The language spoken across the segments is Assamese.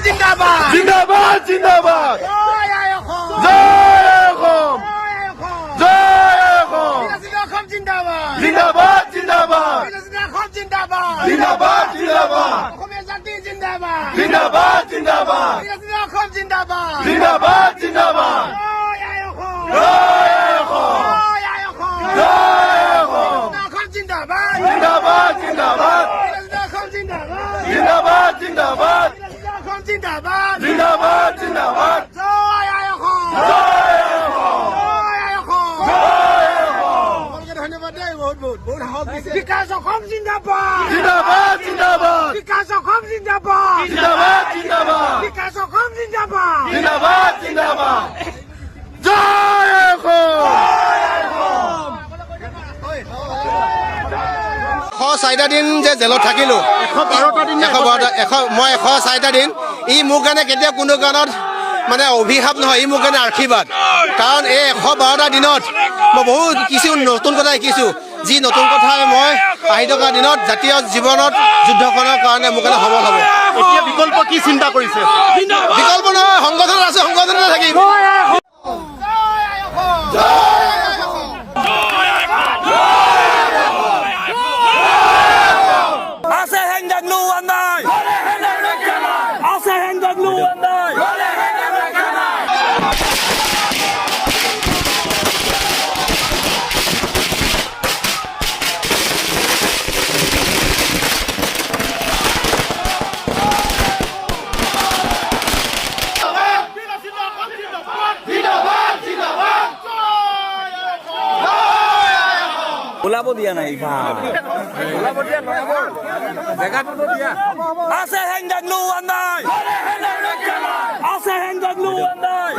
জিন্দাবাদ জিন্দাবাদ জিন্দাবাদ জয় অসম জয় অসম জয় অসম অসম জিন্দাবাদ জিন্দাবাদ জিন্দাবাদ অসম জিন্দাবাদ জিন্দাবাদ জিন্দাবাদ অসমীয়া জাতি জিন্দাবাদ জিন্দাবাদ জিন্দাবাদ অসম জিন্দাবাদ জিন্দাবাদ জিন্দাবাদ জয় অসম জয় অসম জয় অসম জয় অসম অসম জিন্দাবাদ জিন্দাবাদ জিন্দাবাদ অসম জিন্দাবাদ জিন্দাবাদ জিন্দাবাদ অসম জিন্দাবাদ জিন্দাবাদ জিন্দাবাদ জয় অসম জয় অসম জয় অসম জয় অসম সকলকে ধন্যবাদ দেই বহুত সাহস দিছে বিকাশ অসম জিন্দাবাদ জিন্দাবাদ জিন্দাবাদ বিকাশ অসম জিন্দাবাদ জিন্দাবাদ জিন্দাবাদ বিকাশ অসম জিন্দাবাদ জিন্দাবাদ জিন্দাবাদ জয় অসম 104টা দিন যে জেলত থাকিলোঁ 112টা দিন মই 104টা দিন ই মোৰ কাৰণে কেতিয়া কোনো কাৰণত মানে অভিশাপ নহয় ই মোৰ কাৰণে আশীৰ্বাদ কাৰণ এই 112টা দিনত মই বহুত কিছু নতুন কথা শিকিছোঁ যি নতুন কথা মই আহি থকা দিনত জাতীয় জীৱনত যুদ্ধখনৰ কাৰণে মোৰ কাৰণে সবল হ'ব এতিয়া বিকল্প কি চিন্তা কৰিছে বিকল্প নহয় সংগঠন আছে সংগঠনতে থাকিম ওলাব দিয়া নাই আছে হেংদাগলু আন্দাই আছে হেংদাগলু আন্দাই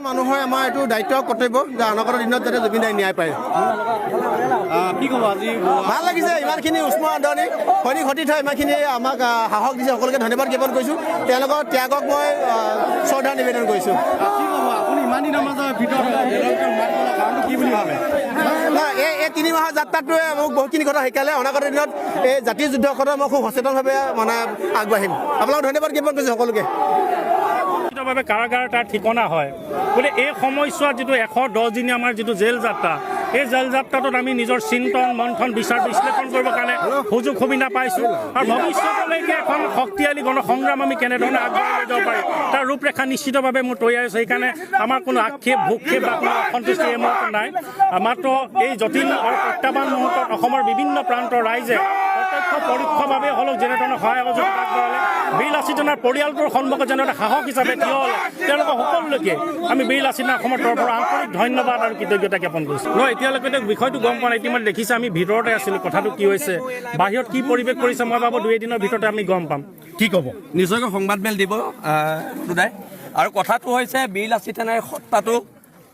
মানুহৰ আমাৰ এইটো দায়িত্ব কৰ্তব্য যে অনাগত দিনত যাতে জুবিন দাই ন্যায় পায় কি ক'ব আজি ভাল লাগিছে ইমানখিনি উষ্ম আদৰণি সৈনিক সতীৰ্থ থৈ ইমানখিনি আমাক সাহস দিছে সকলোকে ধন্যবাদ জ্ঞাপন কৰিছোঁ তেওঁলোকৰ ত্যাগক মই শ্ৰদ্ধা নিবেদন কৰিছোঁ কি ক'ব আপুনি ইমান দিনৰ মাজৰ ভিতৰত কাৰণটো কি বুলি ভাবে এই 3 মাহৰ যাত্ৰাটোৱে মোক বহুতখিনি কথা শিকালে অনাগত দিনত এই জাতীয় যুদ্ধখনত মই খুব সচেতনভাৱে মানে আগবাঢ়িম আপোনালোক ধন্যবাদ জ্ঞাপন কৰিছোঁ সকলোকে ভাৱে কাৰাগাৰ তাৰ ঠিকনা হয় গতিকে এই সময়ছোৱাত যিটো 110 দিনীয়া আমাৰ যিটো জেল যাত্ৰা এই জেল যাত্ৰাটোত আমি নিজৰ চিন্তন মন্থন বিচাৰ বিশ্লেষণ কৰিবৰ কাৰণে সুযোগ সুবিধা পাইছোঁ আৰু ভৱিষ্যতলৈকে এখন শক্তিশালী গণসংগ্ৰাম আমি কেনেধৰণে আগবঢ়াই লৈ যাব পাৰিম তাৰ ৰূপৰেখা নিশ্চিতভাৱে মোৰ তৈয়াৰ হৈছে সেইকাৰণে আমাৰ কোনো আক্ষেপ ভূক্ষেপ বা কোনো অসন্তুষ্টি এই মুহূৰ্তত নাই মাত্ৰ এই জটিল আৰু প্ৰত্যাহ্বান মুহূৰ্তত অসমৰ বিভিন্ন প্ৰান্তৰ ৰাইজে প্ৰত্যক্ষ পৰোক্ষভাৱে হ'লেও যেনেধৰণে সহায় সহযোগিতা আগবঢ়ালে বীৰ লাচিত সেনাৰ পৰিয়ালটোৰ সন্মুখত যেনেদৰে সাহস হিচাপে থিয় হ'লে তেওঁলোকৰ সকলোলৈকে আমি বীৰ লাচিত সেনা অসমৰ তৰফৰ আন্তৰিক ধন্যবাদ আৰু কৃতজ্ঞতা জ্ঞাপন কৰিছোঁ নহয় এতিয়ালৈকে বিষয়টো গম পোৱা নাই ইতিমধ্যে দেখিছে আমি ভিতৰতে আছিলোঁ কথাটো কি হৈছে বাহিৰত কি পৰিৱেশ কৰিছে মই ভাবোঁ 2 এদিনৰ ভিতৰতে আমি গম পাম কি ক'ব নিশ্চয়কৈ সংবাদমেল দিব দুদাই আৰু কথাটো হৈছে বীৰ লাচিত সেনাৰ সত্তাটো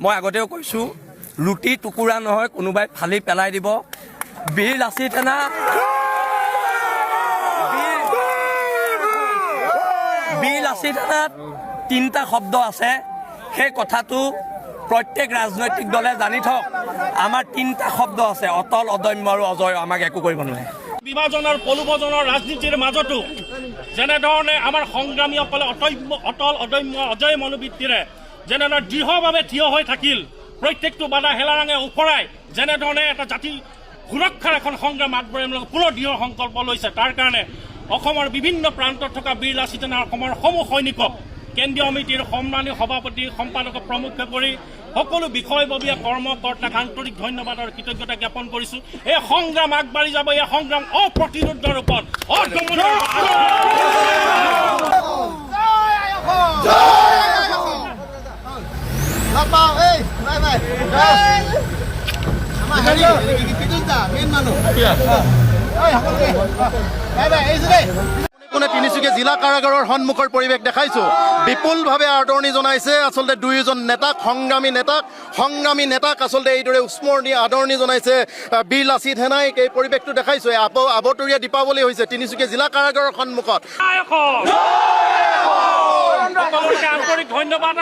মই আগতেও কৈছোঁ ৰুটি টুকুৰা নহয় কোনোবাই ফালি পেলাই দিব বীৰ লাচিত সেনা বীৰ লাচিত সেনাত 3টা শব্দ আছে সেই কথাটো প্ৰত্যেক ৰাজনৈতিক দলে জানি থওক আমাৰ 3টা শব্দ আছে অটল অদম্য আৰু অজয় আমাক একো কৰিব নোৱাৰে বিভাজন আৰু প্ৰলোভনৰ ৰাজনীতিৰ মাজতো যেনেধৰণে আমাৰ সংগ্ৰামীসকলে অটল অদম্য অজয় মনোবৃত্তিৰে যেনেদৰে দৃঢ়ভাৱে থিয় হৈ থাকিল প্ৰত্যেকটো বাধা হেলাৰাঙে ওফৰাই যেনেধৰণে এটা জাতি সুৰক্ষাৰ এখন সংগ্ৰাম আগবঢ়াই পুনৰ দৃঢ় সংকল্প লৈছে তাৰ কাৰণে অসমৰ বিভিন্ন প্ৰান্তত থকা বীৰ লাচিত সেনাৰ অসমৰ সমূহ সৈনিকক কেন্দ্ৰীয় সমিতিৰ সন্মানীয় সভাপতি সম্পাদকক প্ৰমুখ কৰি সকলো বিষয়ববীয়া কৰ্মকৰ্তাক আন্তৰিক ধন্যবাদ আৰু কৃতজ্ঞতা জ্ঞাপন কৰিছোঁ এই সংগ্ৰাম আগবাঢ়ি যাব এই সংগ্ৰাম অপ্ৰতিৰোধ ৰূপত কোনে তিনিচুকীয়া জিলা কাৰাগাৰৰ সন্মুখৰ পৰিৱেশ দেখাইছোঁ বিপুলভাৱে আদৰণি জনাইছে আচলতে 2জন নেতাক সংগ্ৰামী নেতাক আচলতে এইদৰে স্মৰণীয় আদৰণি জনাইছে বীৰ লাচিত সেনাই এই পৰিৱেশটো দেখাইছোঁ আবতৰীয়া দীপাৱলী হৈছে তিনিচুকীয়া জিলা কাৰাগাৰৰ সন্মুখত আন্তৰিক ধন্যবাদ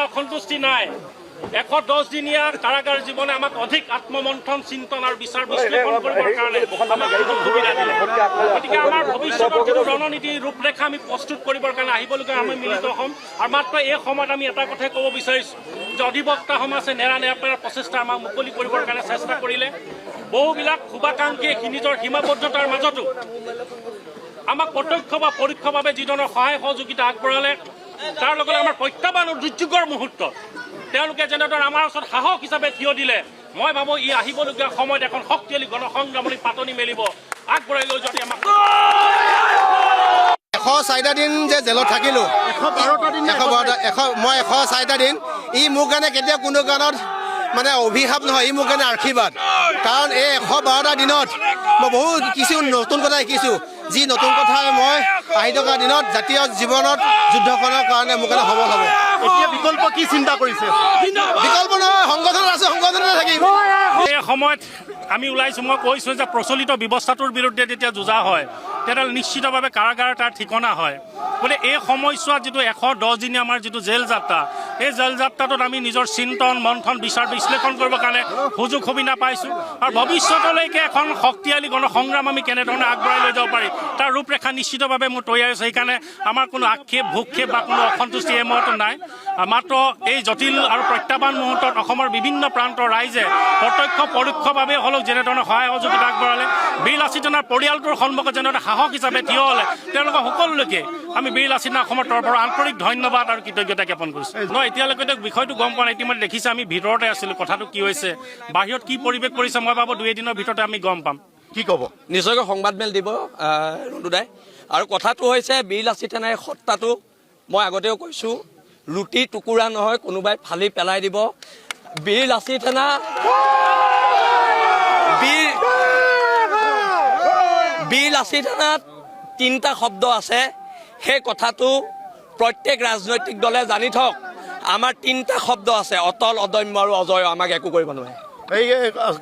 অসন্তুষ্টি নাই 110 দিনীয়া কাৰাগাৰ জীৱনে আমাক অধিক আত্মমন্থন চিন্তন আৰু বিচাৰ বিশ্লেষণ কৰিবৰ কাৰণে আমাক সুবিধা দিলে গতিকে আমাৰ ভৱিষ্যতৰ যিটো ৰণনীতি ৰূপৰেখা আমি প্ৰস্তুত কৰিবৰ কাৰণে আহিবলগীয়া আমি মিলিত হ'ম আৰু মাত্ৰ এই সময়ত আমি এটা কথাই ক'ব বিচাৰিছোঁ যে অধিবক্তা সমাজে নেৰানেপেৰা প্ৰচেষ্টা আমাক মুকলি কৰিবৰ কাৰণে চেষ্টা কৰিলে বহুবিলাক শুভাকাংক্ষীয়ে নিজৰ সীমাবদ্ধতাৰ মাজতো আমাক প্ৰত্যক্ষ বা পৰোক্ষভাৱে যিধৰণৰ সহায় সহযোগিতা আগবঢ়ালে তাৰ লগতে আমাৰ প্ৰত্যাহ্বান আৰু দুৰ্যোগৰ মুহূৰ্তত তেওঁলোকে যেনেদৰে আমাৰ ওচৰত সাহস হিচাপে থিয় দিলে মই ভাবোঁ ই আহিবলগীয়া সময়ত এখন শক্তিশালী গণসংগ্ৰামী পাতনি মেলিব আগবঢ়াই লৈ যদি আমাক 104টা দিন যে জেলত থাকিলোঁ 104টা দিন ই মোৰ কাৰণে কেতিয়াও কোনো কাৰণত মানে অভিশাপ নহয় ই মোৰ কাৰণে আশীৰ্বাদ কাৰণ এই 112টা দিনত মই বহুত কিছু নতুন কথা শিকিছোঁ যি নতুন কথা মই আহি থকা দিনত জাতীয় জীৱনত যুদ্ধখনৰ কাৰণে মোৰ কাৰণে সবল হ'ব এতিয়া বিকল্প কি চিন্তা কৰিছে বিকল্প নহয় সংগঠন আছে সংগঠনতে থাকিম এই সময়ত আমি ওলাইছোঁ মই কৈছোঁ যে প্ৰচলিত ব্যৱস্থাটোৰ বিৰুদ্ধে যেতিয়া যুঁজা হয় তেতিয়াহ'লে নিশ্চিতভাৱে কাৰাগাৰ তাৰ ঠিকনা হয় গতিকে এই সময়ছোৱাত যিটো 110 দিনীয়া আমাৰ যিটো জেল যাত্ৰা এই জেল যাত্ৰাটোত আমি নিজৰ চিন্তন মন্থন বিচাৰ বিশ্লেষণ কৰিবৰ কাৰণে সুযোগ সুবিধা পাইছোঁ আৰু ভৱিষ্যতলৈকে এখন শক্তিশালী গণসংগ্ৰাম আমি কেনেধৰণে আগবঢ়াই লৈ যাব পাৰি তাৰ ৰূপৰেখা নিশ্চিতভাৱে মোৰ তৈয়াৰ হৈছে সেইকাৰণে আমাৰ কোনো আক্ষেপ ভূক্ষেপ বা কোনো অসন্তুষ্টি এই মুহূৰ্তত নাই মাত্ৰ এই জটিল আৰু প্ৰত্যাহ্বান মুহূৰ্তত অসমৰ বিভিন্ন প্ৰান্তৰ ৰাইজে প্ৰত্যক্ষ পৰোক্ষভাৱে হ'লেও যেনেধৰণে সহায় সহযোগিতা আগবঢ়ালে বীৰ লাচিত থানাৰ পৰিয়ালটোৰ সন্মুখত যেনেদৰে সাহস হিচাপে থিয় হ'লে তেওঁলোকৰ সকলোলৈকে আমি বীৰ লাচিত থানা অসমৰ তৰফৰ আন্তৰিক ধন্যবাদ আৰু কৃতজ্ঞতা জ্ঞাপন কৰিছোঁ নহয় এতিয়ালৈকে বিষয়টো গম পোৱা নাই ইতিমধ্যে দেখিছে আমি ভিতৰতে আছিলোঁ কথাটো কি হৈছে বাহিৰত কি পৰিৱেশ পৰিছে মই ভাবোঁ 2 এদিনৰ ভিতৰতে আমি গম পাম কি ক'ব নিশ্চয়কৈ সংবাদমেল দিব ৰুণুদাই আৰু কথাটো হৈছে বীৰ লাচিত থানাৰ সত্তাটো মই আগতেও কৈছোঁ লুটি টুকুৰা নহয় কোনোবাই ফালি পেলাই দিব বীৰ লাচিত থানা বীৰ লাচিত থানাত 3টা শব্দ আছে সেই কথাটো প্ৰত্যেক ৰাজনৈতিক দলে জানি থওক আমাৰ 3টা শব্দ আছে অতল অদম্য আৰু অজয় আমাক একো কৰিব নোৱাৰে এই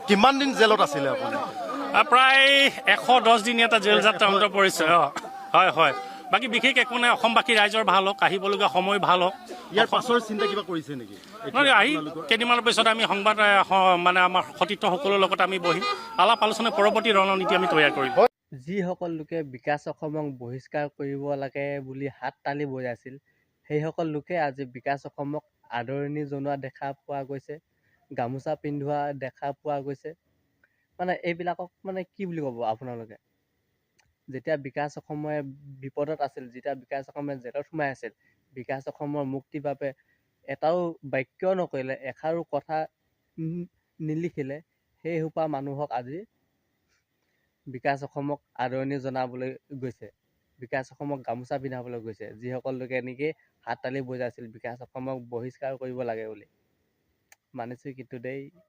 কিমান দিন জেলত আছিলে আপুনি প্ৰায় 110 দিনীয়া এটা জেল যাত্ৰা অন্ত পৰিছে হয় হয় বাকী বিশেষ একো নাই অসমবাসী ৰাইজৰ ভাল হওক আহিবলগীয়া সময় ভাল হওক ইয়াৰ পাছৰ চিন্তা কিবা কৰিছে নেকি নহয় আহি কেইদিনমানৰ পিছত আমি সংবাদ মানে আমাৰ সতীৰ্থসকলৰ লগত আমি বহিম আলাপ আলোচনা পৰৱৰ্তী ৰণনীতি আমি তৈয়াৰ কৰিম যিসকল লোকে বিকাশ অসমক বহিষ্কাৰ কৰিব লাগে বুলি হাত তালি বজাইছিল সেইসকল লোকে আজি বিকাশ অসমক আদৰণি জনোৱা দেখা পোৱা গৈছে গামোচা পিন্ধোৱা দেখা পোৱা গৈছে মানে এইবিলাকক মানে কি বুলি ক'ব আপোনালোকে যেতিয়া বিকাশ অসমে বিপদত আছিল যেতিয়া বিকাশ অসমে জেলত সোমাই আছিল বিকাশ অসমৰ মুক্তিৰ বাবে এটাও বাক্য নকৰিলে এষাৰো কথা নিলিখিলে সেই সোপা মানুহক আজি বিকাশ অসমক আদৰণি জনাবলৈ গৈছে বিকাশ অসমক গামোচা পিন্ধাবলৈ গৈছে যিসকল লোকে নেকি হাত তালি বজাইছিল বিকাশ অসমক বহিষ্কাৰ কৰিব লাগে বুলি মানিছোঁ কিন্তু দেই